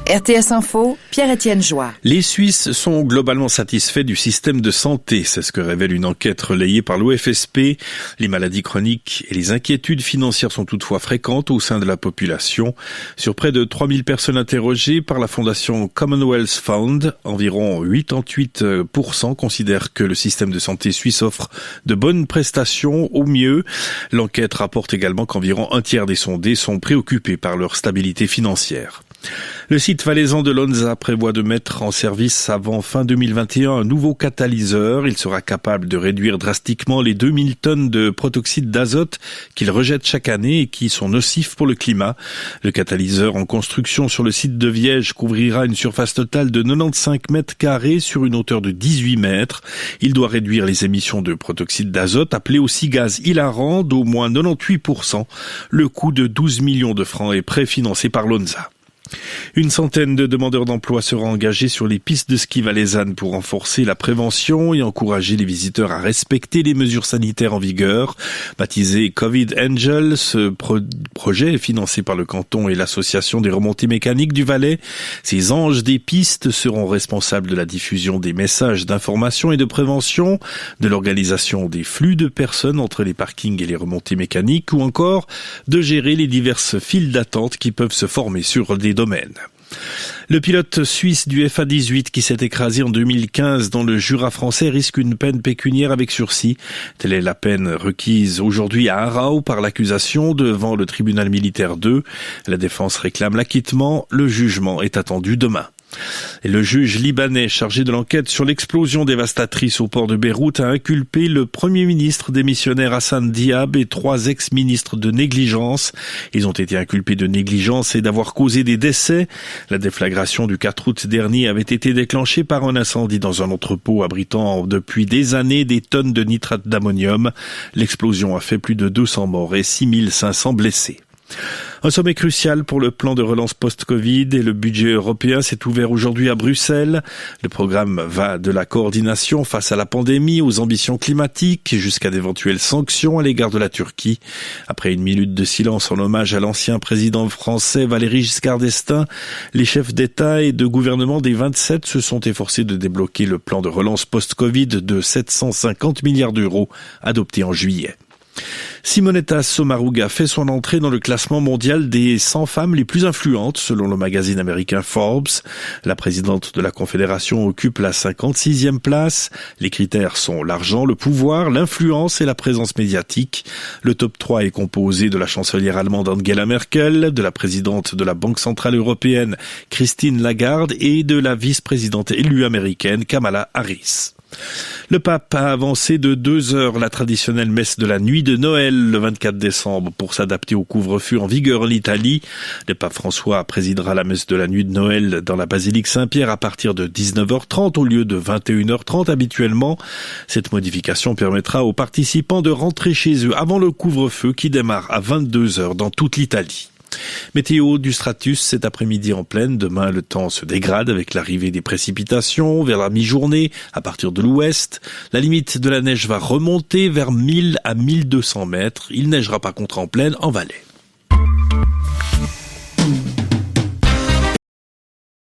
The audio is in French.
RTS Info, Pierre-Étienne Joie. Les Suisses sont globalement satisfaits du système de santé. C'est ce que révèle une enquête relayée par l'OFSP. Les maladies chroniques et les inquiétudes financières sont toutefois fréquentes au sein de la population. Sur près de 3000 personnes interrogées par la fondation Commonwealth Fund, environ 88% considèrent que le système de santé suisse offre de bonnes prestations au mieux. L'enquête rapporte également qu'environ un tiers des sondés sont préoccupés par leur stabilité financière. Le site valaisan de Lonza prévoit de mettre en service avant fin 2021 un nouveau catalyseur. Il sera capable de réduire drastiquement les 2000 tonnes de protoxyde d'azote qu'il rejette chaque année et qui sont nocifs pour le climat. Le catalyseur en construction sur le site de Viège couvrira une surface totale de 95 mètres carrés sur une hauteur de 18 mètres. Il doit réduire les émissions de protoxyde d'azote, appelé aussi gaz hilarant, d'au moins 98%. Le coût de 12 millions de francs est préfinancé par Lonza. Une centaine de demandeurs d'emploi sera engagés sur les pistes de ski valaisannes pour renforcer la prévention et encourager les visiteurs à respecter les mesures sanitaires en vigueur. Baptisé Covid Angel, ce projet est financé par le canton et l'association des remontées mécaniques du Valais. Ces anges des pistes seront responsables de la diffusion des messages d'information et de prévention, de l'organisation des flux de personnes entre les parkings et les remontées mécaniques ou encore de gérer les diverses files d'attente qui peuvent se former sur des domaines. Le pilote suisse du FA-18 qui s'est écrasé en 2015 dans le Jura français risque une peine pécuniaire avec sursis. Telle est la peine requise aujourd'hui à Aarau par l'accusation devant le tribunal militaire 2. La défense réclame l'acquittement. Le jugement est attendu demain. Et le juge libanais chargé de l'enquête sur l'explosion dévastatrice au port de Beyrouth a inculpé le premier ministre démissionnaire Hassan Diab et 3 ex-ministres de négligence. Ils ont été inculpés de négligence et d'avoir causé des décès. La déflagration du 4 août dernier avait été déclenchée par un incendie dans un entrepôt abritant depuis des années des tonnes de nitrate d'ammonium. L'explosion a fait plus de 200 morts et 6500 blessés. Un sommet crucial pour le plan de relance post-Covid et le budget européen s'est ouvert aujourd'hui à Bruxelles. Le programme va de la coordination face à la pandémie aux ambitions climatiques jusqu'à d'éventuelles sanctions à l'égard de la Turquie. Après une minute de silence en hommage à l'ancien président français Valéry Giscard d'Estaing, les chefs d'État et de gouvernement des 27 se sont efforcés de débloquer le plan de relance post-Covid de 750 milliards d'euros adopté en juillet. Simonetta Sommaruga fait son entrée dans le classement mondial des 100 femmes les plus influentes selon le magazine américain Forbes. La présidente de la Confédération occupe la 56e place. Les critères sont l'argent, le pouvoir, l'influence et la présence médiatique. Le top 3 est composé de la chancelière allemande Angela Merkel, de la présidente de la Banque centrale européenne Christine Lagarde et de la vice-présidente élue américaine Kamala Harris. Le pape a avancé de 2 heures la traditionnelle messe de la nuit de Noël le 24 décembre pour s'adapter au couvre-feu en vigueur en Italie. Le pape François présidera la messe de la nuit de Noël dans la basilique Saint-Pierre à partir de 19h30 au lieu de 21h30 habituellement. Cette modification permettra aux participants de rentrer chez eux avant le couvre-feu qui démarre à 22h dans toute l'Italie. Météo du Stratus cet après-midi en pleine. Demain, le temps se dégrade avec l'arrivée des précipitations vers la mi-journée à partir de l'ouest. La limite de la neige va remonter vers 1000 à 1200 mètres. Il neigera par contre en plaine en Valais.